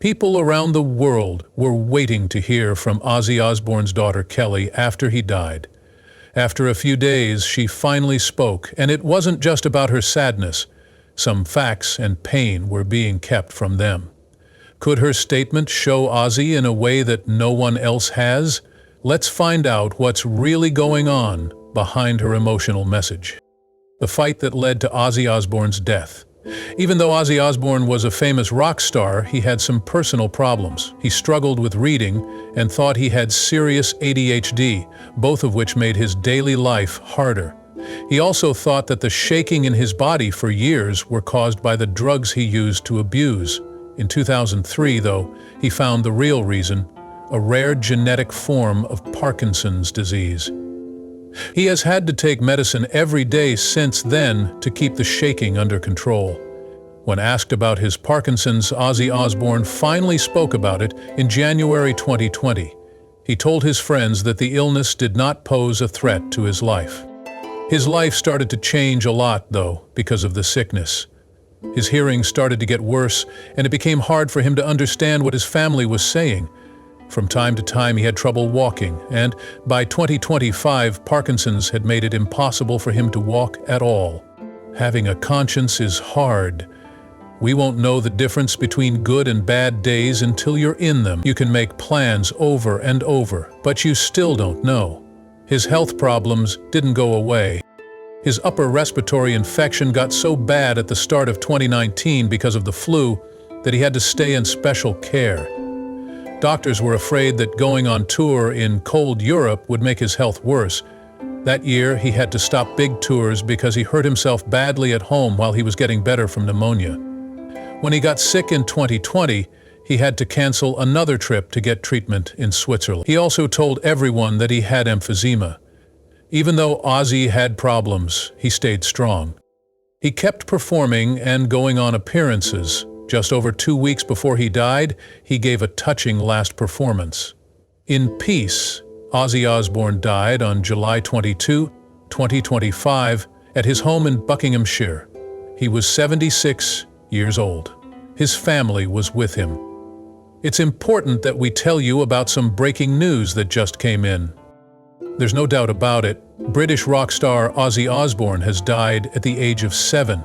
People around the world were waiting to hear from Ozzy Osbourne's daughter Kelly after he died. After a few days, she finally spoke, and it wasn't just about her sadness. Some facts and pain were being kept from them. Could her statement show Ozzy in a way that no one else has? Let's find out what's really going on behind her emotional message. The fight that led to Ozzy Osbourne's death. Even though Ozzy Osbourne was a famous rock star, he had some personal problems. He struggled with reading and thought he had serious ADHD, both of which made his daily life harder. He also thought that the shaking in his body for years were caused by the drugs he used to abuse. In 2003, though, he found the real reason: a rare genetic form of Parkinson's disease. He has had to take medicine every day since then to keep the shaking under control. When asked about his Parkinson's, Ozzy Osbourne finally spoke about it in January 2020. He told his friends that the illness did not pose a threat to his life. His life started to change a lot, though, because of the sickness. His hearing started to get worse, and it became hard for him to understand what his family was saying. From time to time, he had trouble walking, and by 2025, Parkinson's had made it impossible for him to walk at all. Having a conscience is hard. We won't know the difference between good and bad days until you're in them. You can make plans over and over, but you still don't know. His health problems didn't go away. His upper respiratory infection got so bad at the start of 2019 because of the flu that he had to stay in special care. Doctors were afraid that going on tour in cold Europe would make his health worse. That year, he had to stop big tours because he hurt himself badly at home while he was getting better from pneumonia. When he got sick in 2020, he had to cancel another trip to get treatment in Switzerland. He also told everyone that he had emphysema. Even though Ozzy had problems, he stayed strong. He kept performing and going on appearances. Just over 2 weeks before he died, he gave a touching last performance. In peace, Ozzy Osbourne died on July 22, 2025, at his home in Buckinghamshire. He was 76 years old. His family was with him. It's important that we tell you about some breaking news that just came in. There's no doubt about it, British rock star Ozzy Osbourne has died at the age of 7.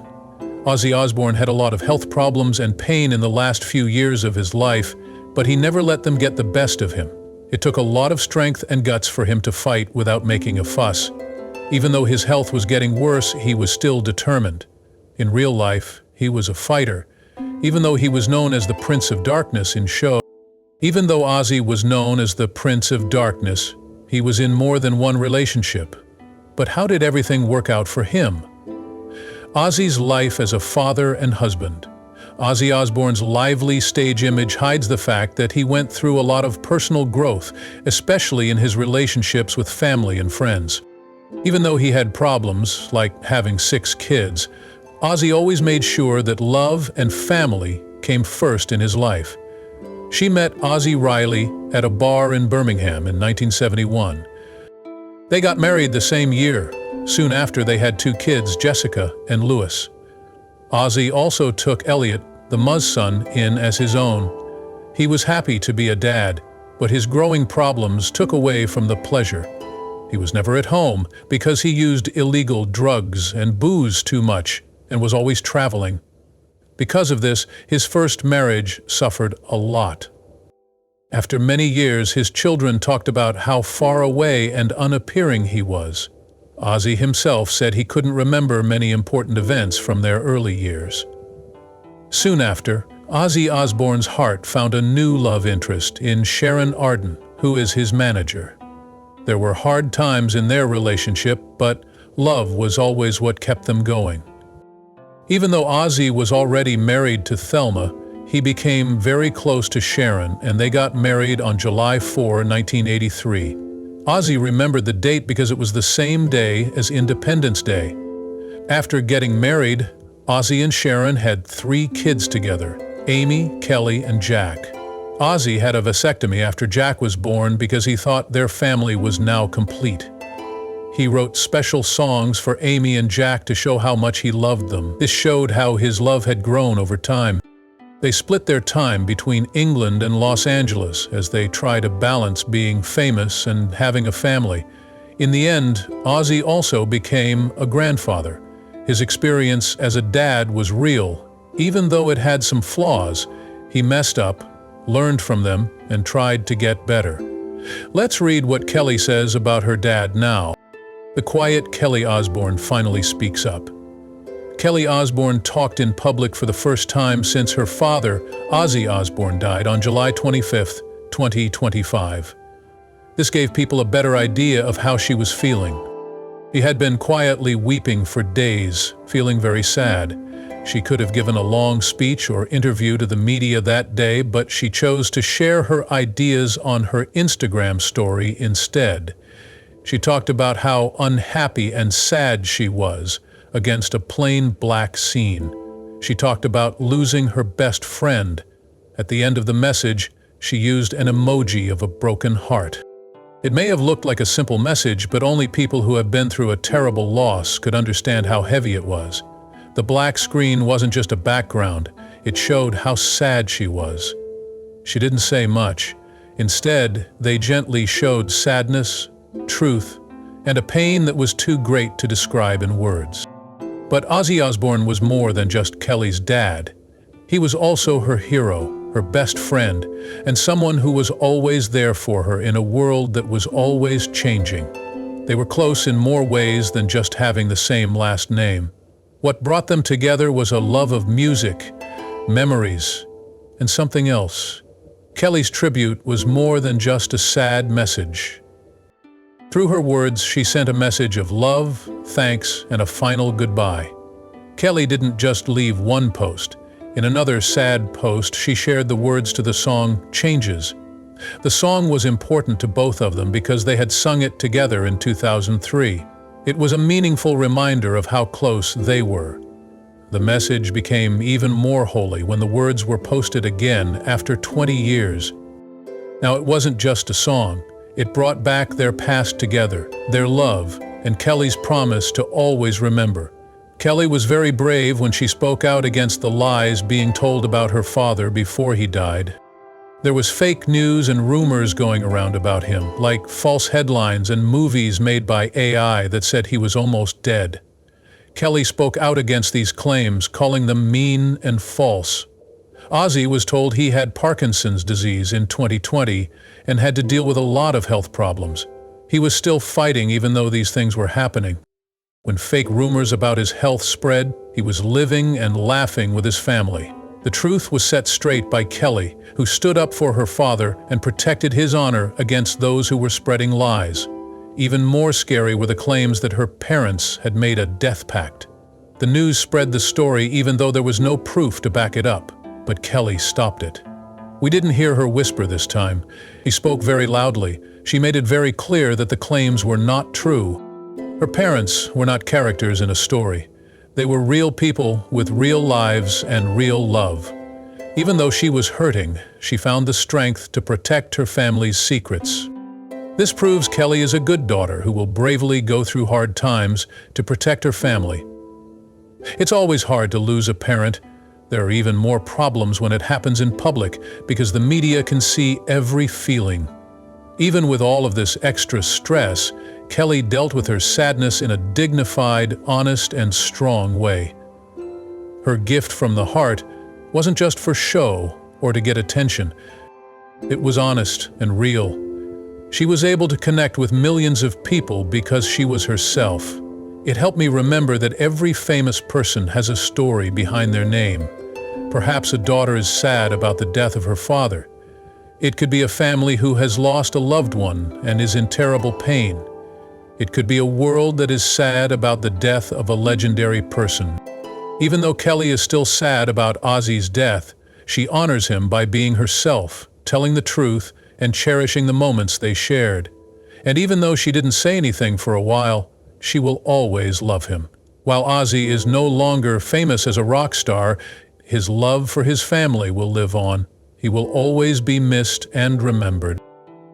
Ozzy Osbourne had a lot of health problems and pain in the last few years of his life, but he never let them get the best of him. It took a lot of strength and guts for him to fight without making a fuss. Even though his health was getting worse, he was still determined. In real life, he was a fighter. Even though he was known as the Prince of Darkness in show. Even though Ozzy was known as the Prince of Darkness, he was in more than one relationship. But how did everything work out for him? Ozzy's life as a father and husband. Ozzy Osbourne's lively stage image hides the fact that he went through a lot of personal growth, especially in his relationships with family and friends. Even though he had problems, like having 6 kids, Ozzy always made sure that love and family came first in his life. She met Ozzy Riley at a bar in Birmingham in 1971. They got married the same year. Soon after, they had 2 kids, Jessica and Lewis. Ozzy also took Elliot, the Muzz son, in as his own. He was happy to be a dad, but his growing problems took away from the pleasure. He was never at home because he used illegal drugs and booze too much and was always traveling. Because of this, his first marriage suffered a lot. After many years, his children talked about how far away and unappearing he was. Ozzy himself said he couldn't remember many important events from their early years. Soon after, Ozzy Osbourne's heart found a new love interest in Sharon Arden, who is his manager. There were hard times in their relationship, but love was always what kept them going. Even though Ozzy was already married to Thelma, he became very close to Sharon, and they got married on July 4, 1983. Ozzy remembered the date because it was the same day as Independence Day. After getting married, Ozzy and Sharon had 3 kids together: Amy, Kelly, and Jack. Ozzy had a vasectomy after Jack was born because he thought their family was now complete. He wrote special songs for Amy and Jack to show how much he loved them. This showed how his love had grown over time. They split their time between England and Los Angeles as they try to balance being famous and having a family. In the end, Ozzy also became a grandfather. His experience as a dad was real. Even though it had some flaws, he messed up, learned from them, and tried to get better. Let's read what Kelly says about her dad now. The quiet Kelly Osbourne finally speaks up. Kelly Osbourne talked in public for the first time since her father, Ozzy Osbourne, died on July 25, 2025. This gave people a better idea of how she was feeling. She had been quietly weeping for days, feeling very sad. She could have given a long speech or interview to the media that day, but she chose to share her ideas on her Instagram story instead. She talked about how unhappy and sad she was against a plain black scene. She talked about losing her best friend. At the end of the message, she used an emoji of a broken heart. It may have looked like a simple message, but only people who have been through a terrible loss could understand how heavy it was. The black screen wasn't just a background, it showed how sad she was. She didn't say much. Instead, they gently showed sadness, truth, and a pain that was too great to describe in words. But Ozzy Osbourne was more than just Kelly's dad. He was also her hero, her best friend, and someone who was always there for her in a world that was always changing. They were close in more ways than just having the same last name. What brought them together was a love of music, memories, and something else. Kelly's tribute was more than just a sad message. Through her words, she sent a message of love, thanks, and a final goodbye. Kelly didn't just leave one post. In another sad post, she shared the words to the song Changes. The song was important to both of them because they had sung it together in 2003. It was a meaningful reminder of how close they were. The message became even more holy when the words were posted again after 20 years. Now, it wasn't just a song. It brought back their past together, their love, and Kelly's promise to always remember. Kelly was very brave when she spoke out against the lies being told about her father before he died. There was fake news and rumors going around about him, like false headlines and movies made by AI that said he was almost dead. Kelly spoke out against these claims, calling them mean and false. Ozzy was told he had Parkinson's disease in 2020 and had to deal with a lot of health problems. He was still fighting even though these things were happening. When fake rumors about his health spread, he was living and laughing with his family. The truth was set straight by Kelly, who stood up for her father and protected his honor against those who were spreading lies. Even more scary were the claims that her parents had made a death pact. The news spread the story even though there was no proof to back it up, but Kelly stopped it. We didn't hear her whisper this time. She spoke very loudly. She made it very clear that the claims were not true. Her parents were not characters in a story. They were real people with real lives and real love. Even though she was hurting, she found the strength to protect her family's secrets. This proves Kelly is a good daughter who will bravely go through hard times to protect her family. It's always hard to lose a parent. There are even more problems when it happens in public because the media can see every feeling. Even with all of this extra stress, Kelly dealt with her sadness in a dignified, honest, and strong way. Her gift from the heart wasn't just for show or to get attention. It was honest and real. She was able to connect with millions of people because she was herself. It helped me remember that every famous person has a story behind their name. Perhaps a daughter is sad about the death of her father. It could be a family who has lost a loved one and is in terrible pain. It could be a world that is sad about the death of a legendary person. Even though Kelly is still sad about Ozzy's death, she honors him by being herself, telling the truth, and cherishing the moments they shared. And even though she didn't say anything for a while, she will always love him. While Ozzy is no longer famous as a rock star, his love for his family will live on. He will always be missed and remembered.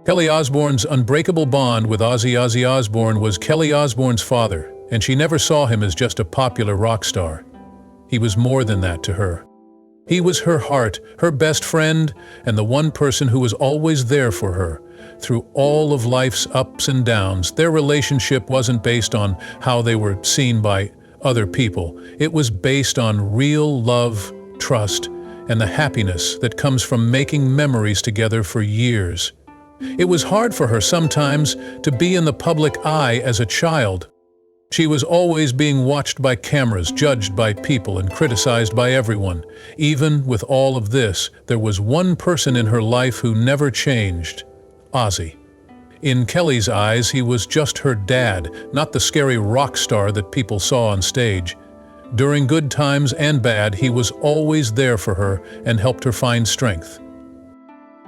Kelly Osbourne's unbreakable bond with Ozzy Osbourne was Kelly Osbourne's father, and she never saw him as just a popular rock star. He was more than that to her. He was her heart, her best friend, and the one person who was always there for her. Through all of life's ups and downs, their relationship wasn't based on how they were seen by other people. It was based on real love, trust, and the happiness that comes from making memories together for years. It was hard for her sometimes to be in the public eye as a child. She was always being watched by cameras, judged by people, and criticized by everyone. Even with all of this, there was one person in her life who never changed: Ozzy. In Kelly's eyes, he was just her dad, not the scary rock star that people saw on stage. During good times and bad, he was always there for her and helped her find strength.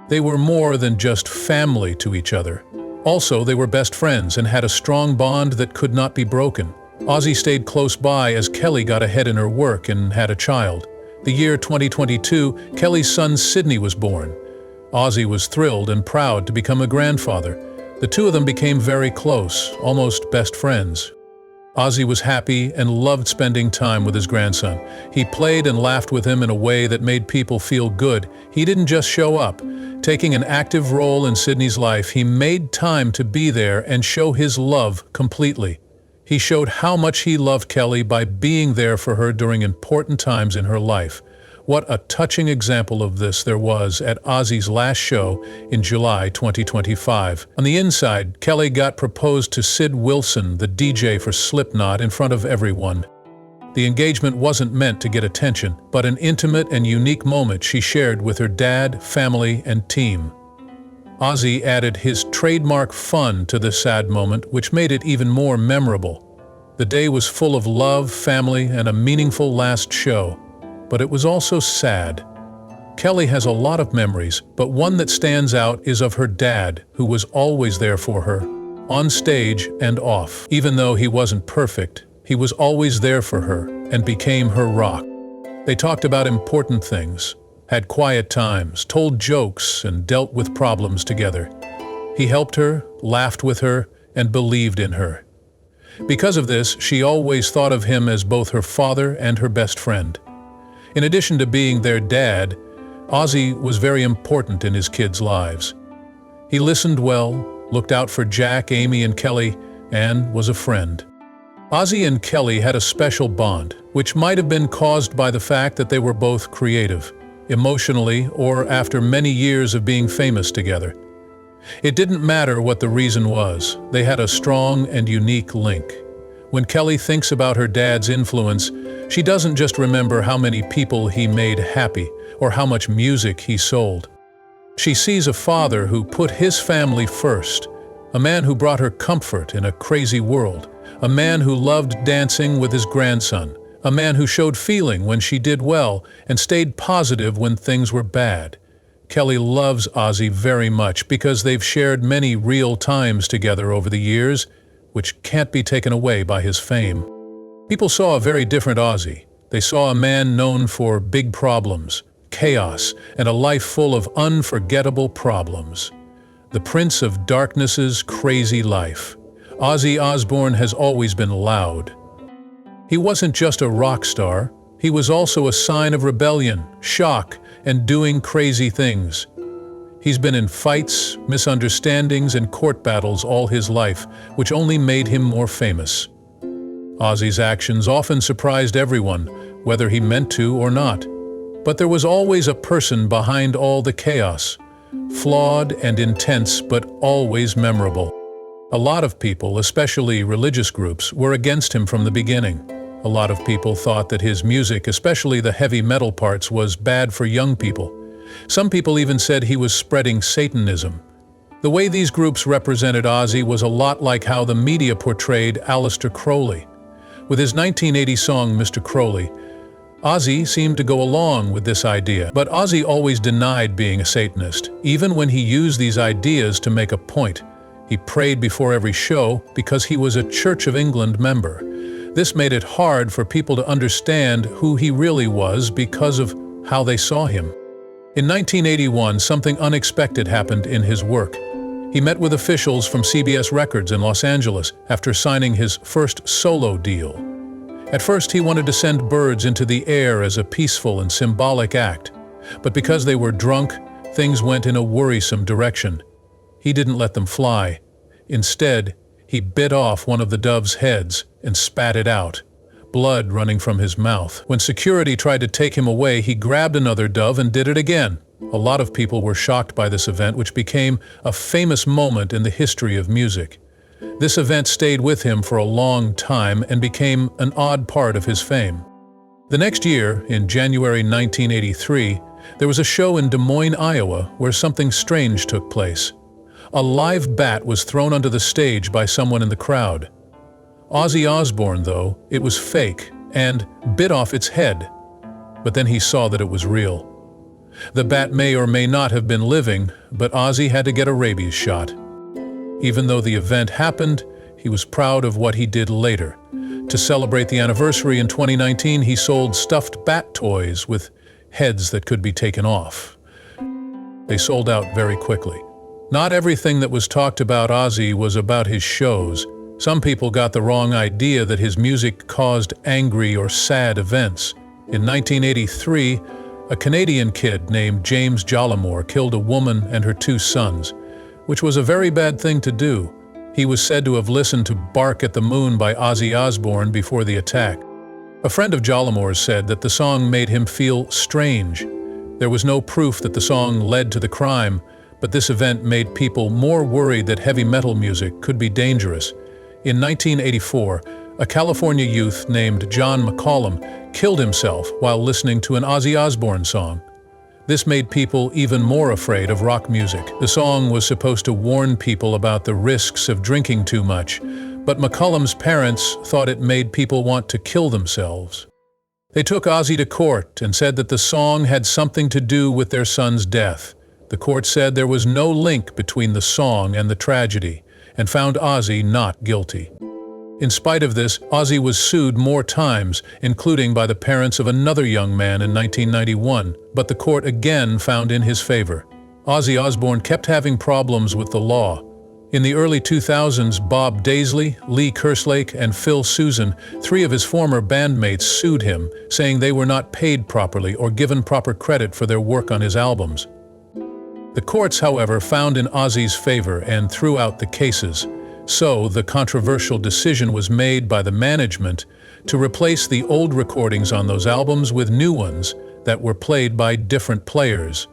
They were more than just family to each other. Also, they were best friends and had a strong bond that could not be broken. Ozzy stayed close by as Kelly got ahead in her work and had a child. The year 2022, Kelly's son Sydney was born. Ozzy was thrilled and proud to become a grandfather. The two of them became very close, almost best friends. Ozzy was happy and loved spending time with his grandson. He played and laughed with him in a way that made people feel good. He didn't just show up. Taking an active role in Sydney's life, he made time to be there and show his love completely. He showed how much he loved Kelly by being there for her during important times in her life. What a touching example of this there was at Ozzy's last show in July 2025. On the inside, Kelly got proposed to Sid Wilson, the DJ for Slipknot, in front of everyone. The engagement wasn't meant to get attention, but an intimate and unique moment she shared with her dad, family, and team. Ozzy added his trademark fun to this sad moment, which made it even more memorable. The day was full of love, family, and a meaningful last show. But it was also sad. Kelly has a lot of memories, but one that stands out is of her dad, who was always there for her, on stage and off. Even though he wasn't perfect, he was always there for her and became her rock. They talked about important things, had quiet times, told jokes, and dealt with problems together. He helped her, laughed with her, and believed in her. Because of this, she always thought of him as both her father and her best friend. In addition to being their dad, Ozzy was very important in his kids' lives. He listened well, looked out for Jack, Amy, and Kelly, and was a friend. Ozzy and Kelly had a special bond, which might have been caused by the fact that they were both creative, emotionally, or after many years of being famous together. It didn't matter what the reason was, they had a strong and unique link. When Kelly thinks about her dad's influence, she doesn't just remember how many people he made happy or how much music he sold. She sees a father who put his family first, a man who brought her comfort in a crazy world, a man who loved dancing with his grandson, a man who showed feeling when she did well and stayed positive when things were bad. Kelly loves Ozzy very much because they've shared many real times together over the years, which can't be taken away by his fame. People saw a very different Ozzy. They saw a man known for big problems, chaos, and a life full of unforgettable problems. The Prince of Darkness's crazy life. Ozzy Osbourne has always been loud. He wasn't just a rock star, he was also a sign of rebellion, shock, and doing crazy things. He's been in fights, misunderstandings, and court battles all his life, which only made him more famous. Ozzy's actions often surprised everyone, whether he meant to or not. But there was always a person behind all the chaos, flawed and intense, but always memorable. A lot of people, especially religious groups, were against him from the beginning. A lot of people thought that his music, especially the heavy metal parts, was bad for young people. Some people even said he was spreading Satanism. The way these groups represented Ozzy was a lot like how the media portrayed Aleister Crowley. With his 1980 song, Mr. Crowley, Ozzy seemed to go along with this idea, but Ozzy always denied being a Satanist, even when he used these ideas to make a point. He prayed before every show because he was a Church of England member. This made it hard for people to understand who he really was because of how they saw him. In 1981, something unexpected happened in his work. He met with officials from CBS Records in Los Angeles after signing his first solo deal. At first he wanted to send birds into the air as a peaceful and symbolic act, but because they were drunk, things went in a worrisome direction. He didn't let them fly. Instead, he bit off one of the dove's heads and spat it out, blood running from his mouth. When security tried to take him away, he grabbed another dove and did it again. A lot of people were shocked by this event, which became a famous moment in the history of music. This event stayed with him for a long time and became an odd part of his fame. The next year, in January 1983, there was a show in Des Moines, Iowa, where something strange took place. A live bat was thrown onto the stage by someone in the crowd. Ozzy Osbourne, though, it was fake and bit off its head. But then he saw that it was real. The bat may or may not have been living, but Ozzy had to get a rabies shot. Even though the event happened, he was proud of what he did later. To celebrate the anniversary in 2019, he sold stuffed bat toys with heads that could be taken off. They sold out very quickly. Not everything that was talked about Ozzy was about his shows. Some people got the wrong idea that his music caused angry or sad events. In 1983, a Canadian kid named James Jollimore killed a woman and her 2 sons, which was a very bad thing to do. He was said to have listened to Bark at the Moon by Ozzy Osbourne before the attack. A friend of Jollimore's said that the song made him feel strange. There was no proof that the song led to the crime, but this event made people more worried that heavy metal music could be dangerous. In 1984, a California youth named John McCollum killed himself while listening to an Ozzy Osbourne song. This made people even more afraid of rock music. The song was supposed to warn people about the risks of drinking too much, but McCollum's parents thought it made people want to kill themselves. They took Ozzy to court and said that the song had something to do with their son's death. The court said there was no link between the song and the tragedy, and found Ozzy not guilty. In spite of this, Ozzy was sued more times, including by the parents of another young man in 1991, but the court again found in his favor. Ozzy Osbourne kept having problems with the law. In the early 2000s, Bob Daisley, Lee Kerslake, and Phil Susan, 3 of his former bandmates, sued him, saying they were not paid properly or given proper credit for their work on his albums. The courts, however, found in Ozzy's favor and threw out the cases. So, the controversial decision was made by the management to replace the old recordings on those albums with new ones that were played by different players.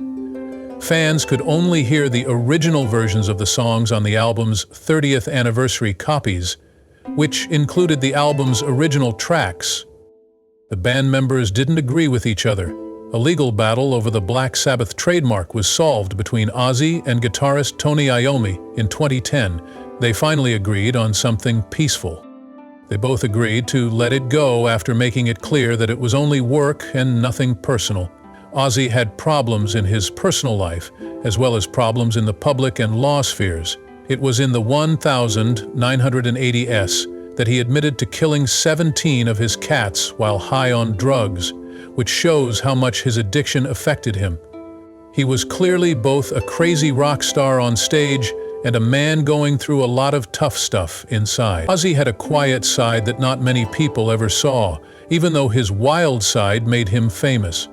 Fans could only hear the original versions of the songs on the album's 30th anniversary copies, which included the album's original tracks. The band members didn't agree with each other. A legal battle over the Black Sabbath trademark was solved between Ozzy and guitarist Tony Iommi in 2010. They finally agreed on something peaceful. They both agreed to let it go after making it clear that it was only work and nothing personal. Ozzy had problems in his personal life, as well as problems in the public and law spheres. It was in the 1980s that he admitted to killing 17 of his cats while high on drugs, which shows how much his addiction affected him. He was clearly both a crazy rock star on stage and a man going through a lot of tough stuff inside. Ozzy had a quiet side that not many people ever saw, even though his wild side made him famous.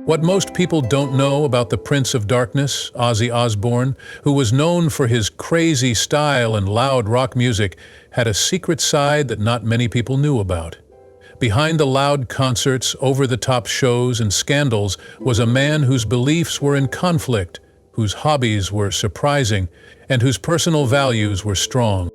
What most people don't know about the Prince of Darkness, Ozzy Osbourne, who was known for his crazy style and loud rock music, had a secret side that not many people knew about. Behind the loud concerts, over-the-top shows, and scandals was a man whose beliefs were in conflict, whose hobbies were surprising, and whose personal values were strong.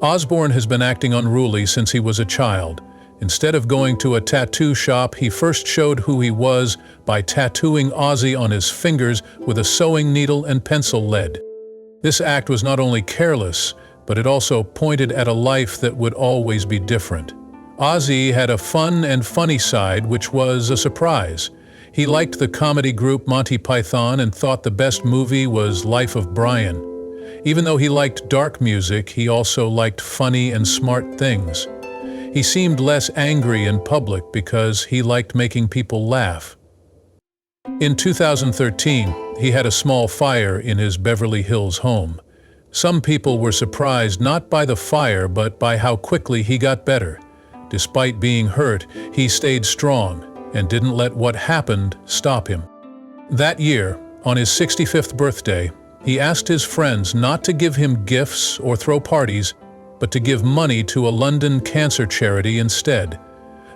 Osbourne has been acting unruly since he was a child. Instead of going to a tattoo shop, he first showed who he was by tattooing Ozzy on his fingers with a sewing needle and pencil lead. This act was not only careless, but it also pointed at a life that would always be different. Ozzy had a fun and funny side, which was a surprise. He liked the comedy group Monty Python and thought the best movie was Life of Brian. Even though he liked dark music, he also liked funny and smart things. He seemed less angry in public because he liked making people laugh. In 2013, he had a small fire in his Beverly Hills home. Some people were surprised not by the fire but by how quickly he got better. Despite being hurt, he stayed strong and didn't let what happened stop him. That year, on his 65th birthday, he asked his friends not to give him gifts or throw parties, but to give money to a London cancer charity instead.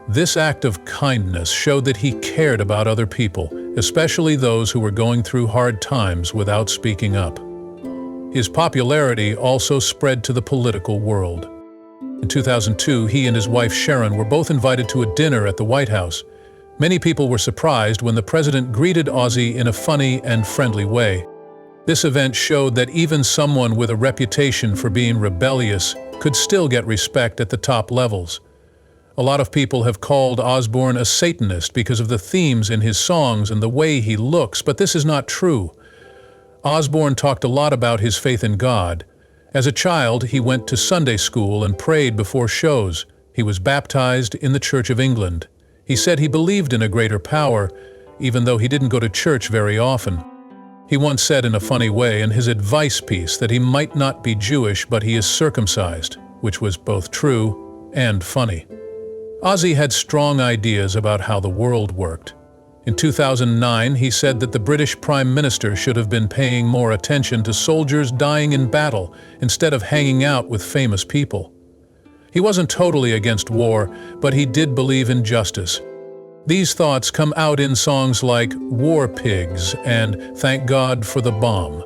This act of kindness showed that he cared about other people, especially those who were going through hard times without speaking up. His popularity also spread to the political world. In 2002, he and his wife Sharon were both invited to a dinner at the White House. Many people were surprised when the president greeted Ozzy in a funny and friendly way. This event showed that even someone with a reputation for being rebellious could still get respect at the top levels. A lot of people have called Osbourne a Satanist because of the themes in his songs and the way he looks, but this is not true. Osbourne talked a lot about his faith in God. As a child, he went to Sunday school and prayed before shows. He was baptized in the Church of England. He said he believed in a greater power, even though he didn't go to church very often. He once said in a funny way in his advice piece that he might not be Jewish, but he is circumcised, which was both true and funny. Ozzy had strong ideas about how the world worked. In 2009, he said that the British Prime Minister should have been paying more attention to soldiers dying in battle instead of hanging out with famous people. He wasn't totally against war, but he did believe in justice. These thoughts come out in songs like War Pigs and Thank God for the Bomb.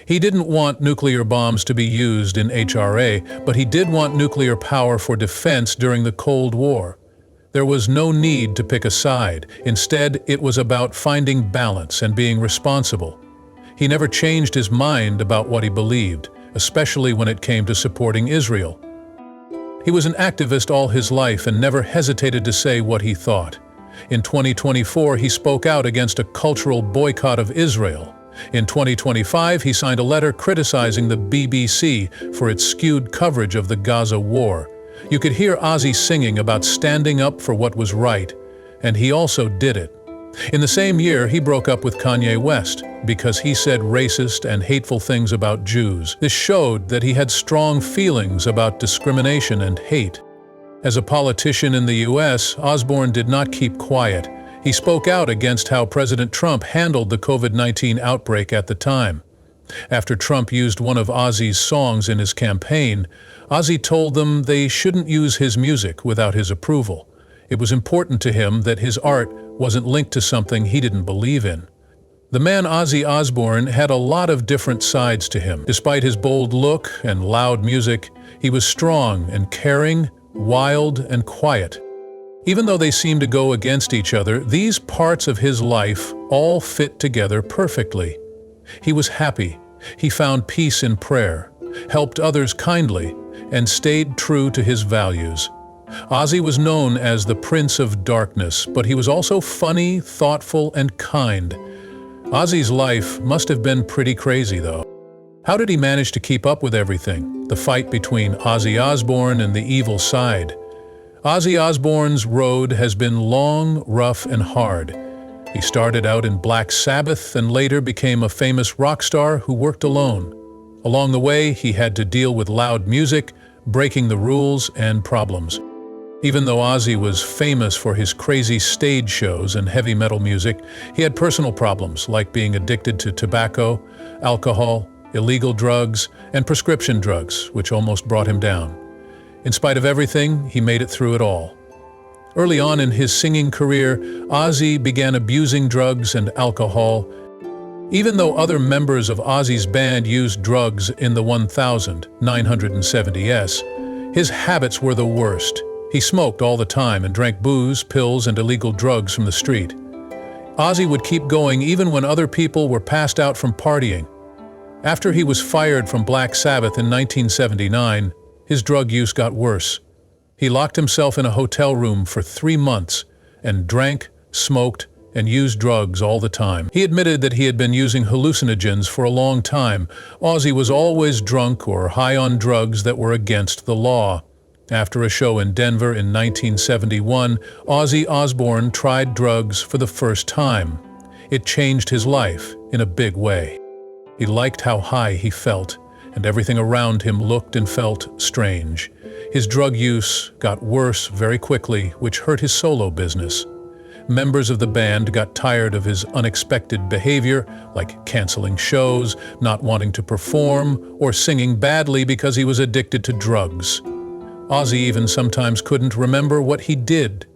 He didn't want nuclear bombs to be used in HRA, but he did want nuclear power for defense during the Cold War. There was no need to pick a side. Instead, it was about finding balance and being responsible. He never changed his mind about what he believed, especially when it came to supporting Israel. He was an activist all his life and never hesitated to say what he thought. In 2024, he spoke out against a cultural boycott of Israel. In 2025, he signed a letter criticizing the BBC for its skewed coverage of the Gaza war. You could hear Ozzy singing about standing up for what was right, and he also did it. In the same year, he broke up with Kanye West because he said racist and hateful things about Jews. This showed that he had strong feelings about discrimination and hate. As a politician in the US, Osbourne did not keep quiet. He spoke out against how President Trump handled the COVID-19 outbreak at the time. After Trump used one of Ozzy's songs in his campaign, Ozzy told them they shouldn't use his music without his approval. It was important to him that his art wasn't linked to something he didn't believe in. The man Ozzy Osbourne had a lot of different sides to him. Despite his bold look and loud music, he was strong and caring, wild and quiet. Even though they seemed to go against each other, these parts of his life all fit together perfectly. He was happy, he found peace in prayer, helped others kindly, and stayed true to his values. Ozzy was known as the Prince of Darkness, but he was also funny, thoughtful, and kind. Ozzy's life must have been pretty crazy, though. How did he manage to keep up with everything? The fight between Ozzy Osbourne and the evil side. Ozzy Osbourne's road has been long, rough, and hard. He started out in Black Sabbath and later became a famous rock star who worked alone. Along the way, he had to deal with loud music, breaking the rules, and problems. Even though Ozzy was famous for his crazy stage shows and heavy metal music, he had personal problems like being addicted to tobacco, alcohol, illegal drugs, and prescription drugs, which almost brought him down. In spite of everything, he made it through it all. Early on in his singing career, Ozzy began abusing drugs and alcohol. Even though other members of Ozzy's band used drugs in the 1970s, his habits were the worst. He smoked all the time and drank booze, pills, and illegal drugs from the street. Ozzy would keep going even when other people were passed out from partying. After he was fired from Black Sabbath in 1979, his drug use got worse. He locked himself in a hotel room for 3 months and drank, smoked, and used drugs all the time. He admitted that he had been using hallucinogens for a long time. Ozzy was always drunk or high on drugs that were against the law. After a show in Denver in 1971, Ozzy Osbourne tried drugs for the first time. It changed his life in a big way. He liked how high he felt, and everything around him looked and felt strange. His drug use got worse very quickly, which hurt his solo business. Members of the band got tired of his unexpected behavior, like canceling shows, not wanting to perform, or singing badly because he was addicted to drugs. Ozzy even sometimes couldn't remember what he did.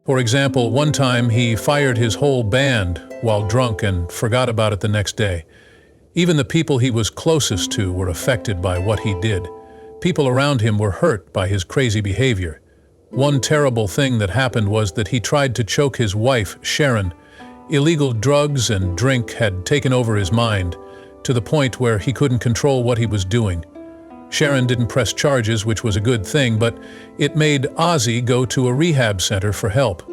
For example, one time he fired his whole band while drunk and forgot about it the next day. Even the people he was closest to were affected by what he did. People around him were hurt by his crazy behavior. One terrible thing that happened was that he tried to choke his wife, Sharon. Illegal drugs and drink had taken over his mind, to the point where he couldn't control what he was doing. Sharon didn't press charges, which was a good thing, but it made Ozzy go to a rehab center for help.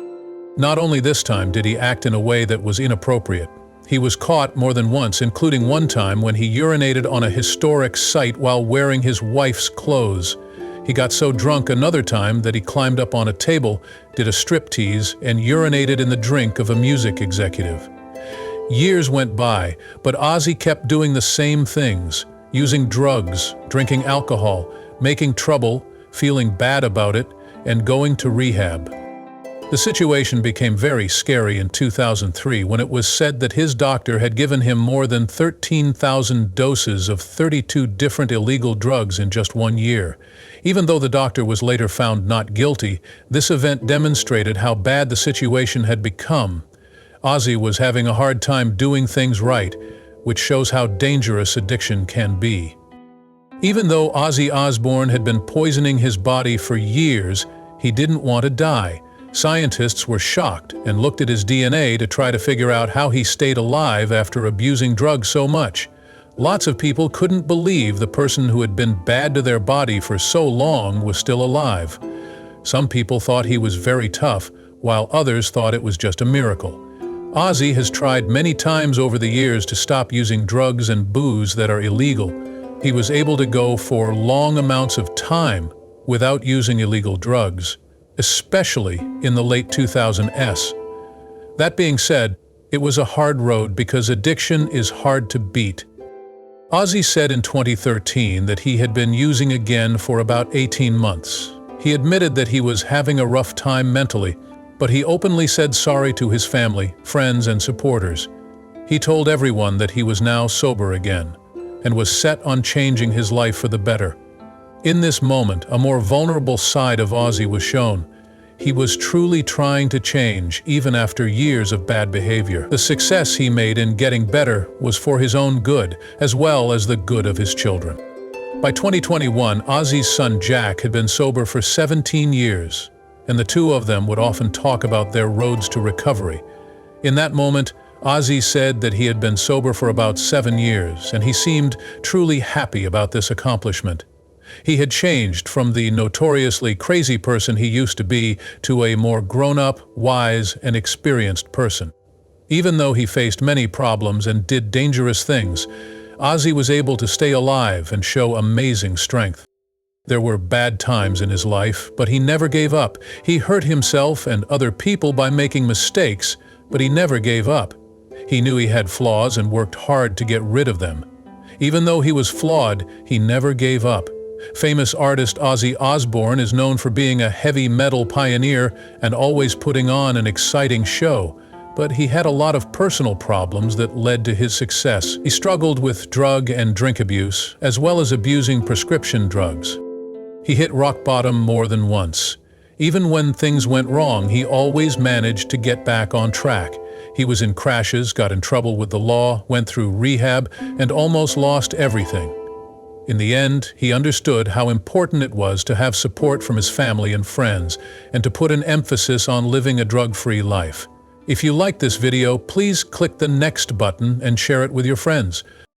Not only this time did he act in a way that was inappropriate. He was caught more than once, including one time when he urinated on a historic site while wearing his wife's clothes. He got so drunk another time that he climbed up on a table, did a striptease, and urinated in the drink of a music executive. Years went by, but Ozzy kept doing the same things, using drugs, drinking alcohol, making trouble, feeling bad about it, and going to rehab. The situation became very scary in 2003 when it was said that his doctor had given him more than 13,000 doses of 32 different illegal drugs in just 1 year. Even though the doctor was later found not guilty, this event demonstrated how bad the situation had become. Ozzy was having a hard time doing things right, which shows how dangerous addiction can be. Even though Ozzy Osbourne had been poisoning his body for years, he didn't want to die. Scientists were shocked and looked at his DNA to try to figure out how he stayed alive after abusing drugs so much. Lots of people couldn't believe the person who had been bad to their body for so long was still alive. Some people thought he was very tough, while others thought it was just a miracle. Ozzy has tried many times over the years to stop using drugs and booze that are illegal. He was able to go for long amounts of time without using illegal drugs, especially in the late 2000s. That being said, it was a hard road because addiction is hard to beat. Ozzy said in 2013 that he had been using again for about 18 months. He admitted that he was having a rough time mentally, but he openly said sorry to his family, friends, and supporters. He told everyone that he was now sober again and was set on changing his life for the better. In this moment, a more vulnerable side of Ozzy was shown. He was truly trying to change, even after years of bad behavior. The success he made in getting better was for his own good, as well as the good of his children. By 2021, Ozzy's son Jack had been sober for 17 years, and the two of them would often talk about their roads to recovery. In that moment, Ozzy said that he had been sober for about 7 years, and he seemed truly happy about this accomplishment. He had changed from the notoriously crazy person he used to be to a more grown-up, wise, and experienced person. Even though he faced many problems and did dangerous things, Ozzy was able to stay alive and show amazing strength. There were bad times in his life, but he never gave up. He hurt himself and other people by making mistakes, but he never gave up. He knew he had flaws and worked hard to get rid of them. Even though he was flawed, he never gave up. Famous artist Ozzy Osbourne is known for being a heavy metal pioneer and always putting on an exciting show, but he had a lot of personal problems that led to his success. He struggled with drug and drink abuse, as well as abusing prescription drugs. He hit rock bottom more than once. Even when things went wrong, he always managed to get back on track. He was in crashes, got in trouble with the law, went through rehab, and almost lost everything. In the end, he understood how important it was to have support from his family and friends, and to put an emphasis on living a drug-free life. If you like this video, please click the next button and share it with your friends.